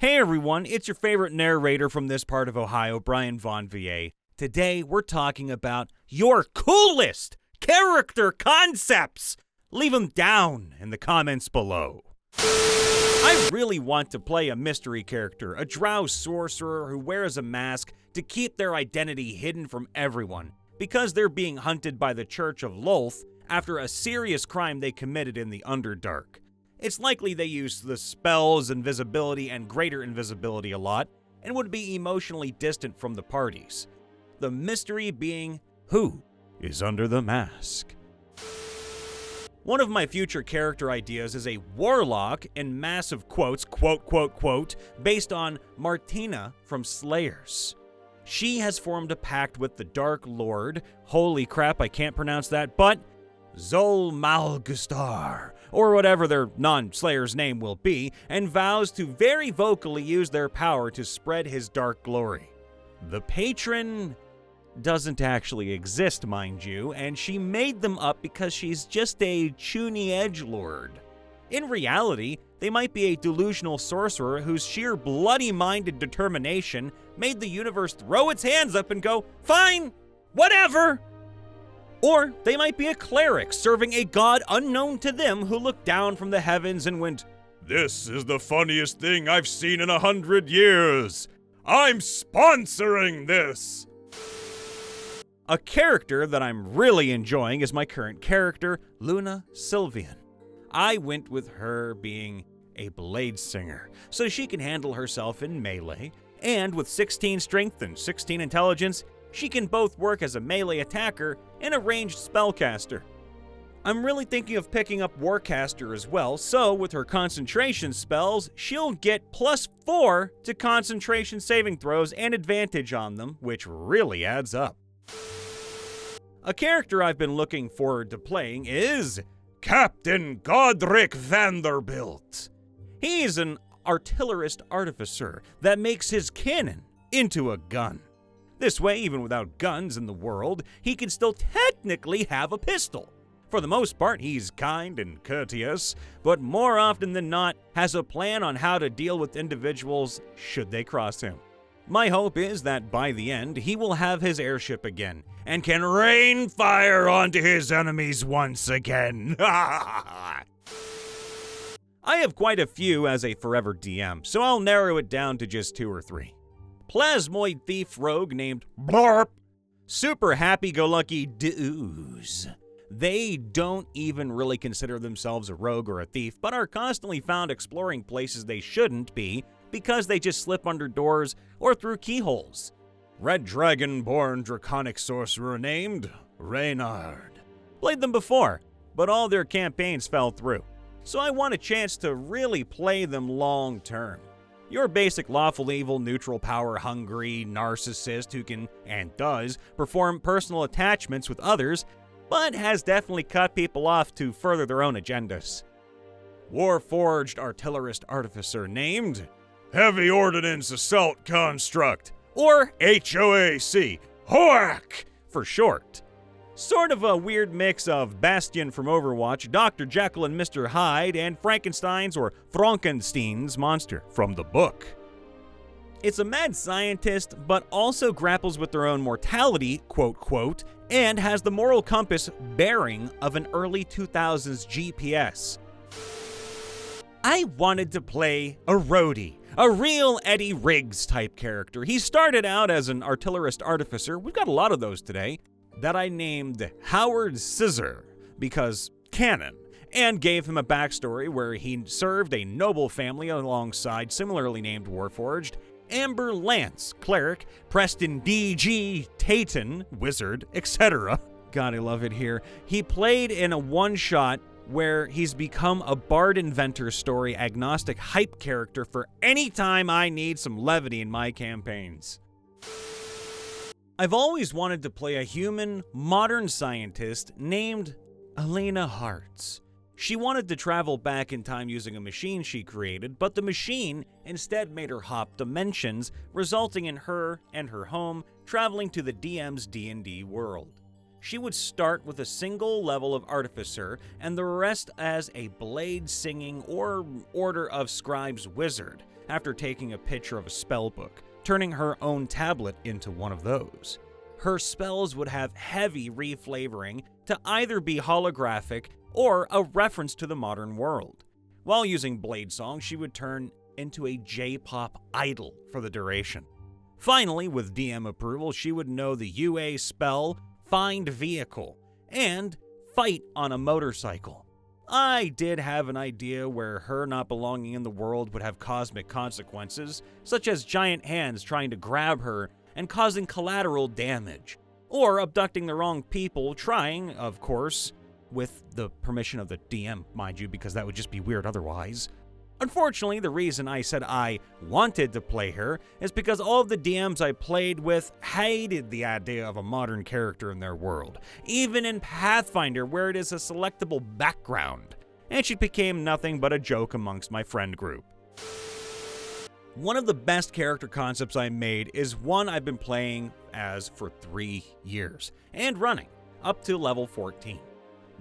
Hey everyone, it's your favorite narrator from this part of Ohio, Brian Von VA. Today we're talking about your coolest character concepts. Leave them down in the comments below. I really want to play a mystery character, a drow sorcerer who wears a mask to keep their identity hidden from everyone because they're being hunted by the Church of Lolth after a serious crime they committed in the Underdark. It's likely they use the spells, invisibility, and greater invisibility a lot, and would be emotionally distant from the parties. The mystery being, who is under the mask? One of my future character ideas is a warlock in massive quotes, quote, based on Martina from Slayers. She has formed a pact with the Dark Lord, holy crap, I can't pronounce that, but Zol Malgustar, or whatever their non-Slayer's name will be, and vows to very vocally use their power to spread his dark glory. The patron doesn't actually exist, mind you, and she made them up because she's just a chuny edgelord. In reality, they might be a delusional sorcerer whose sheer bloody-minded determination made the universe throw its hands up and go, fine, whatever! Or they might be a cleric serving a god unknown to them who looked down from the heavens and went, "This is the funniest thing I've seen in 100 years! I'm sponsoring this!" A character that I'm really enjoying is my current character, Luna Sylvian. I went with her being a blade singer, so she can handle herself in melee, and with 16 strength and 16 intelligence, she can both work as a melee attacker and a ranged spellcaster. I'm really thinking of picking up Warcaster as well, so with her concentration spells, she'll get +4 to concentration saving throws and advantage on them, which really adds up. A character I've been looking forward to playing is Captain Godric Vanderbilt. He's an artillerist artificer that makes his cannon into a gun. This way, even without guns in the world, he can still technically have a pistol. For the most part, he's kind and courteous, but more often than not, has a plan on how to deal with individuals should they cross him. My hope is that by the end, he will have his airship again, and can rain fire onto his enemies once again. I have quite a few as a forever DM, so I'll narrow it down to just 2 or 3. Plasmoid thief rogue named Blarp. Super happy-go-lucky dudes. They don't even really consider themselves a rogue or a thief, but are constantly found exploring places they shouldn't be because they just slip under doors or through keyholes. Red dragonborn Draconic sorcerer named Reynard. Played them before, but all their campaigns fell through, so I want a chance to really play them long-term. Your basic lawful evil, neutral power hungry narcissist who can, and does, perform personal attachments with others, but has definitely cut people off to further their own agendas. Warforged artillerist artificer named Heavy Ordnance Assault Construct, or HOAC, HOAC for short. Sort of a weird mix of Bastion from Overwatch, Dr. Jekyll and Mr. Hyde, and Frankenstein's or Frankenstein's monster from the book. It's a mad scientist, but also grapples with their own mortality, quote, and has the moral compass bearing of an early 2000s GPS. I wanted to play a roadie, a real Eddie Riggs type character. He started out as an artillerist artificer, we've got a lot of those today, that I named Howard Scissor, because canon, and gave him a backstory where he served a noble family alongside similarly named Warforged, Amber Lance, cleric, Preston D.G. Tayton, wizard, etc. God, I love it here. He played in a one-shot where he's become a bard inventor story agnostic hype character for any time I need some levity in my campaigns. I've always wanted to play a human, modern scientist named Elena Hartz. She wanted to travel back in time using a machine she created, but the machine instead made her hop dimensions, resulting in her and her home traveling to the DM's D&D world. She would start with a single level of artificer and the rest as a blade singing or order of scribes wizard, after taking a picture of a spell book, turning her own tablet into one of those. Her spells would have heavy reflavoring to either be holographic or a reference to the modern world. While using Blade Song, she would turn into a J-pop idol for the duration. Finally, with DM approval, she would know the UA spell Find Vehicle and Fight on a Motorcycle. I did have an idea where her not belonging in the world would have cosmic consequences, such as giant hands trying to grab her and causing collateral damage, or abducting the wrong people, trying, of course, with the permission of the DM, mind you, because that would just be weird otherwise. Unfortunately, the reason I said I wanted to play her is because all of the DMs I played with hated the idea of a modern character in their world, even in Pathfinder where it is a selectable background, and she became nothing but a joke amongst my friend group. One of the best character concepts I made is one I've been playing as for 3 years, and running, up to level 14.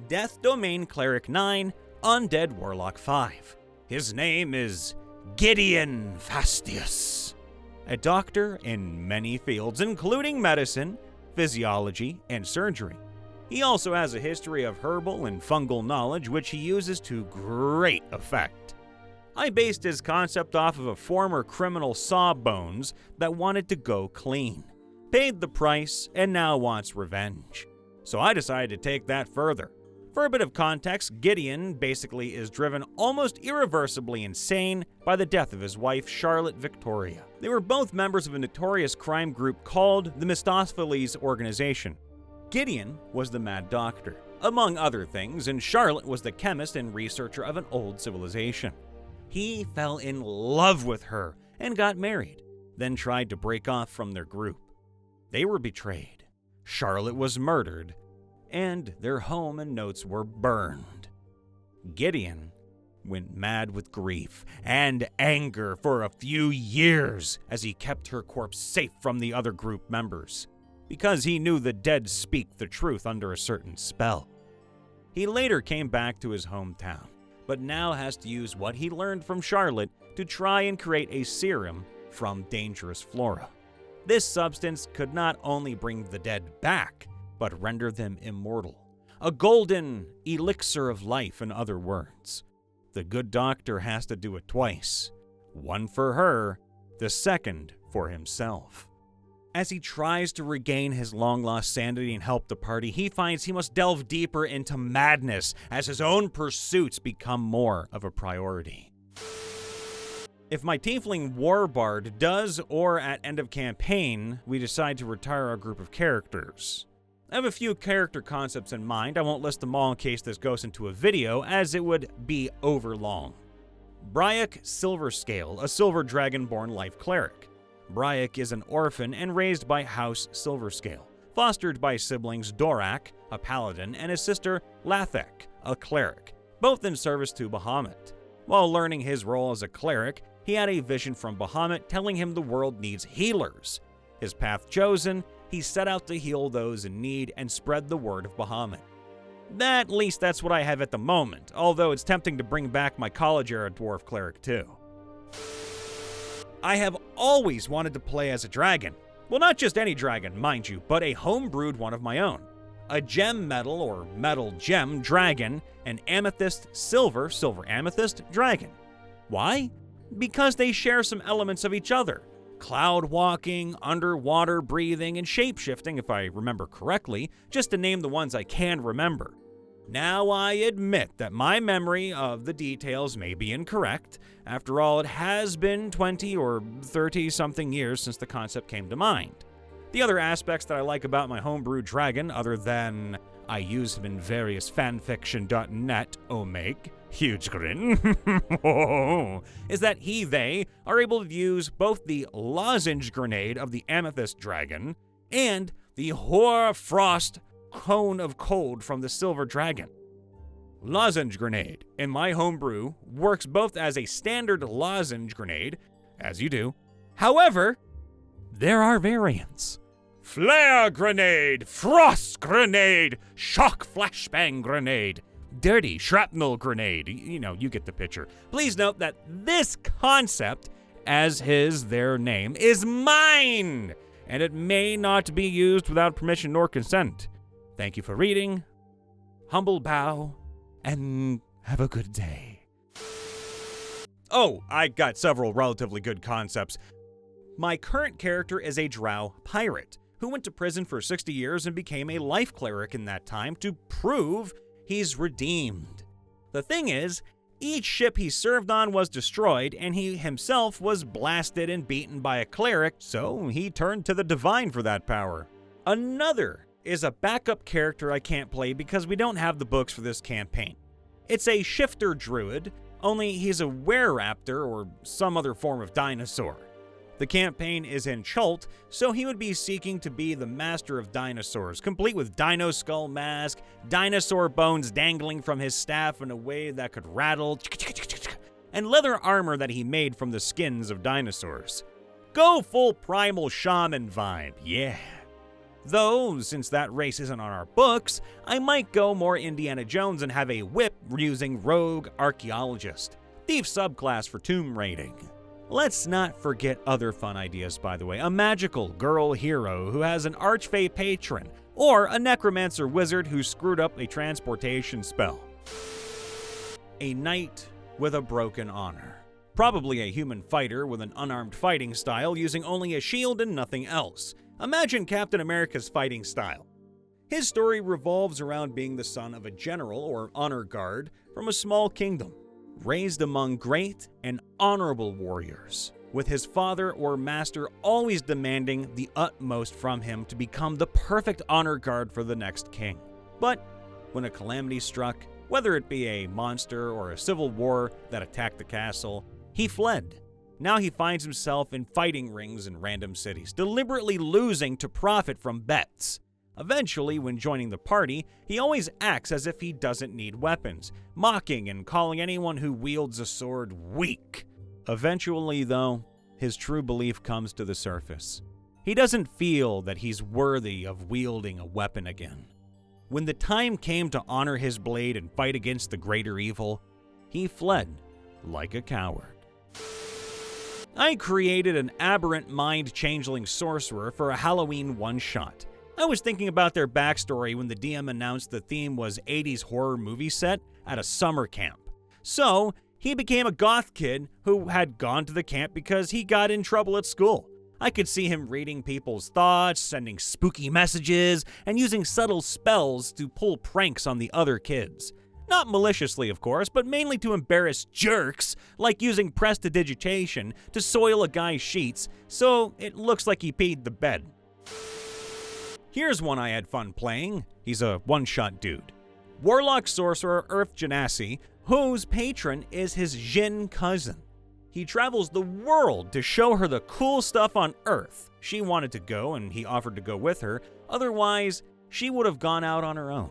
Death Domain Cleric 9, Undead Warlock 5. His name is Gideon Fastius, a doctor in many fields, including medicine, physiology, and surgery. He also has a history of herbal and fungal knowledge, which he uses to great effect. I based his concept off of a former criminal Sawbones that wanted to go clean, paid the price, and now wants revenge. So I decided to take that further. For a bit of context, Gideon basically is driven almost irreversibly insane by the death of his wife, Charlotte Victoria. They were both members of a notorious crime group called the Mistopheles Organization. Gideon was the Mad Doctor, among other things, and Charlotte was the chemist and researcher of an old civilization. He fell in love with her and got married, then tried to break off from their group. They were betrayed. Charlotte was murdered, and their home and notes were burned. Gideon went mad with grief and anger for a few years as he kept her corpse safe from the other group members, because he knew the dead speak the truth under a certain spell. He later came back to his hometown, but now has to use what he learned from Charlotte to try and create a serum from dangerous flora. This substance could not only bring the dead back, but render them immortal. A golden elixir of life, in other words. The good doctor has to do it twice. One for her, the second for himself. As he tries to regain his long-lost sanity and help the party, he finds he must delve deeper into madness as his own pursuits become more of a priority. If my Tiefling Warbard does, or at end of campaign, we decide to retire our group of characters. I have a few character concepts in mind. I won't list them all in case this goes into a video, as it would be overlong. Bryac Silverscale, a silver dragonborn life cleric. Bryac is an orphan and raised by House Silverscale, fostered by siblings Dorak, a paladin, and his sister Lathek, a cleric, both in service to Bahamut. While learning his role as a cleric, he had a vision from Bahamut telling him the world needs healers. His path chosen, he set out to heal those in need and spread the word of Bahamut. At least that's what I have at the moment, although it's tempting to bring back my college-era dwarf cleric too. I have always wanted to play as a dragon. Well, not just any dragon, mind you, but a homebrewed one of my own. A gem metal or metal gem dragon, an amethyst silver amethyst dragon. Why? Because they share some elements of each other. Cloud walking, underwater breathing, and shapeshifting, if I remember correctly, just to name the ones I can remember. Now I admit that my memory of the details may be incorrect. After all, it has been 20 or 30 something years since the concept came to mind. The other aspects that I like about my homebrew dragon, other than I use him in various fanfiction.net, huge grin, is that they are able to use both the lozenge grenade of the amethyst dragon and the hoar frost cone of cold from the silver dragon. Lozenge grenade, in my homebrew, works both as a standard lozenge grenade, as you do. However, there are variants. Flare grenade, frost grenade, shock flashbang grenade, dirty shrapnel grenade. You get the picture. Please note that this concept as their name, is mine, and it may not be used without permission nor consent. Thank you for reading. Humble bow, and have a good day. Oh, I got several relatively good concepts. My current character is a drow pirate who went to prison for 60 years and became a life cleric in that time to prove he's redeemed. The thing is, each ship he served on was destroyed, and he himself was blasted and beaten by a cleric, so he turned to the divine for that power. Another is a backup character I can't play because we don't have the books for this campaign. It's a shifter druid, only he's a were-raptor or some other form of dinosaur. The campaign is in Chult, so he would be seeking to be the master of dinosaurs, complete with dino skull mask, dinosaur bones dangling from his staff in a way that could rattle, and leather armor that he made from the skins of dinosaurs. Go full primal shaman vibe, yeah. Though, since that race isn't on our books, I might go more Indiana Jones and have a whip using rogue archaeologist, thief subclass for tomb raiding. Let's not forget other fun ideas, by the way. A magical girl hero who has an archfey patron, or a necromancer wizard who screwed up a transportation spell. A knight with a broken honor. Probably a human fighter with an unarmed fighting style using only a shield and nothing else. Imagine Captain America's fighting style. His story revolves around being the son of a general or honor guard from a small kingdom, raised among great and honorable warriors, with his father or master always demanding the utmost from him to become the perfect honor guard for the next king. But when a calamity struck, whether it be a monster or a civil war that attacked the castle, he fled. Now he finds himself in fighting rings in random cities, deliberately losing to profit from bets. Eventually, when joining the party, he always acts as if he doesn't need weapons, mocking and calling anyone who wields a sword weak. Eventually, though, his true belief comes to the surface. He doesn't feel that he's worthy of wielding a weapon again. When the time came to honor his blade and fight against the greater evil, he fled like a coward. I created an aberrant mind changeling sorcerer for a Halloween one-shot. I was thinking about their backstory when the DM announced the theme was 80s horror movie set at a summer camp. So, he became a goth kid who had gone to the camp because he got in trouble at school. I could see him reading people's thoughts, sending spooky messages, and using subtle spells to pull pranks on the other kids. Not maliciously, of course, but mainly to embarrass jerks, like using prestidigitation to soil a guy's sheets so it looks like he peed the bed. Here's one I had fun playing. He's a one-shot dude. Warlock sorcerer Earth Genasi, whose patron is his Jinn cousin. He travels the world to show her the cool stuff on Earth. She wanted to go, and he offered to go with her. Otherwise, she would have gone out on her own.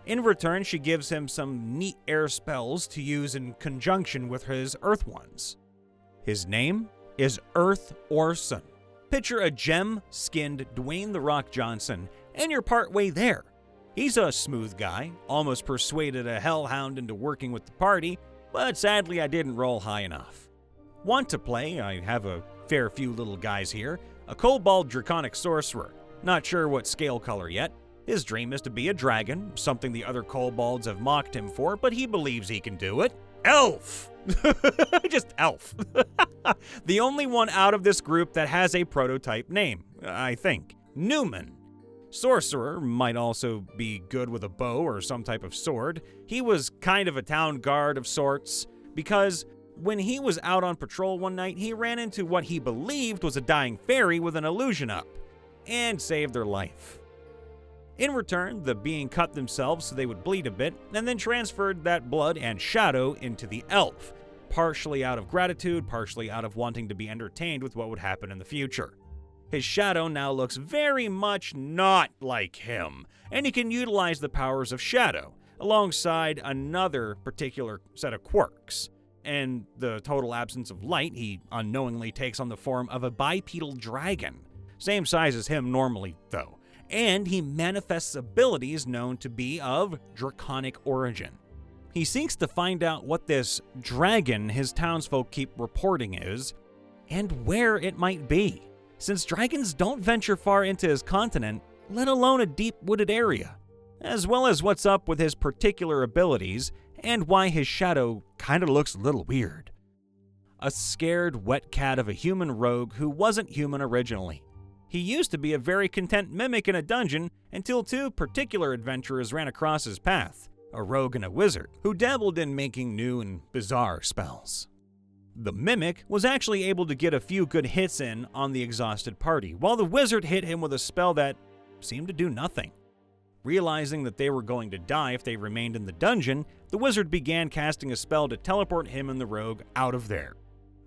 In return, she gives him some neat air spells to use in conjunction with his Earth ones. His name is Earth Orson. Picture a gem-skinned Dwayne "The Rock" Johnson, and you're partway there. He's a smooth guy, almost persuaded a hellhound into working with the party, but sadly I didn't roll high enough. Want to play? I have a fair few little guys here. A kobold draconic sorcerer. Not sure what scale color yet. His dream is to be a dragon, something the other kobolds have mocked him for, but he believes he can do it. Elf! Just elf. The only one out of this group that has a prototype name, I think. Newman. Sorcerer might also be good with a bow or some type of sword. He was kind of a town guard of sorts, because when he was out on patrol one night, he ran into what he believed was a dying fairy with an illusion up, and saved their life. In return, the being cut themselves so they would bleed a bit, and then transferred that blood and shadow into the elf, partially out of gratitude, partially out of wanting to be entertained with what would happen in the future. His shadow now looks very much not like him, and he can utilize the powers of shadow, alongside another particular set of quirks. And the total absence of light, he unknowingly takes on the form of a bipedal dragon. Same size as him normally, though. And he manifests abilities known to be of draconic origin. He seeks to find out what this dragon his townsfolk keep reporting is, and where it might be, since dragons don't venture far into his continent, let alone a deep wooded area, as well as what's up with his particular abilities and why his shadow kinda looks a little weird. A scared wet cat of a human rogue who wasn't human originally. He used to be a very content mimic in a dungeon until two particular adventurers ran across his path, a rogue and a wizard, who dabbled in making new and bizarre spells. The mimic was actually able to get a few good hits in on the exhausted party, while the wizard hit him with a spell that seemed to do nothing. Realizing that they were going to die if they remained in the dungeon, the wizard began casting a spell to teleport him and the rogue out of there.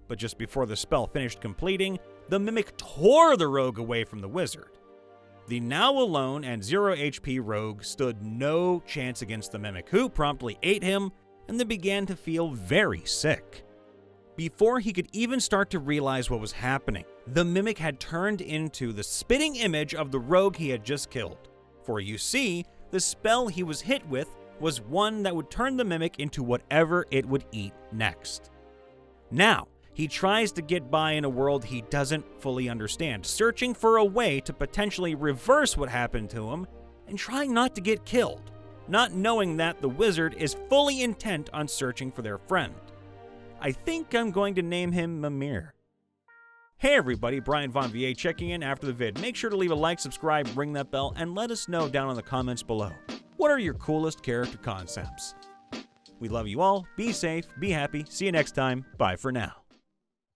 But just before the spell finished completing, the mimic tore the rogue away from the wizard. The now alone and 0 HP rogue stood no chance against the mimic, who promptly ate him and then began to feel very sick. Before he could even start to realize what was happening, the mimic had turned into the spitting image of the rogue he had just killed. For you see, the spell he was hit with was one that would turn the mimic into whatever it would eat next. Now, he tries to get by in a world he doesn't fully understand, searching for a way to potentially reverse what happened to him and trying not to get killed, not knowing that the wizard is fully intent on searching for their friend. I think I'm going to name him Mimir. Hey everybody, Brian Von VA checking in after the vid. Make sure to leave a like, subscribe, ring that bell, and let us know down in the comments below. What are your coolest character concepts? We love you all, be safe, be happy, see you next time, bye for now.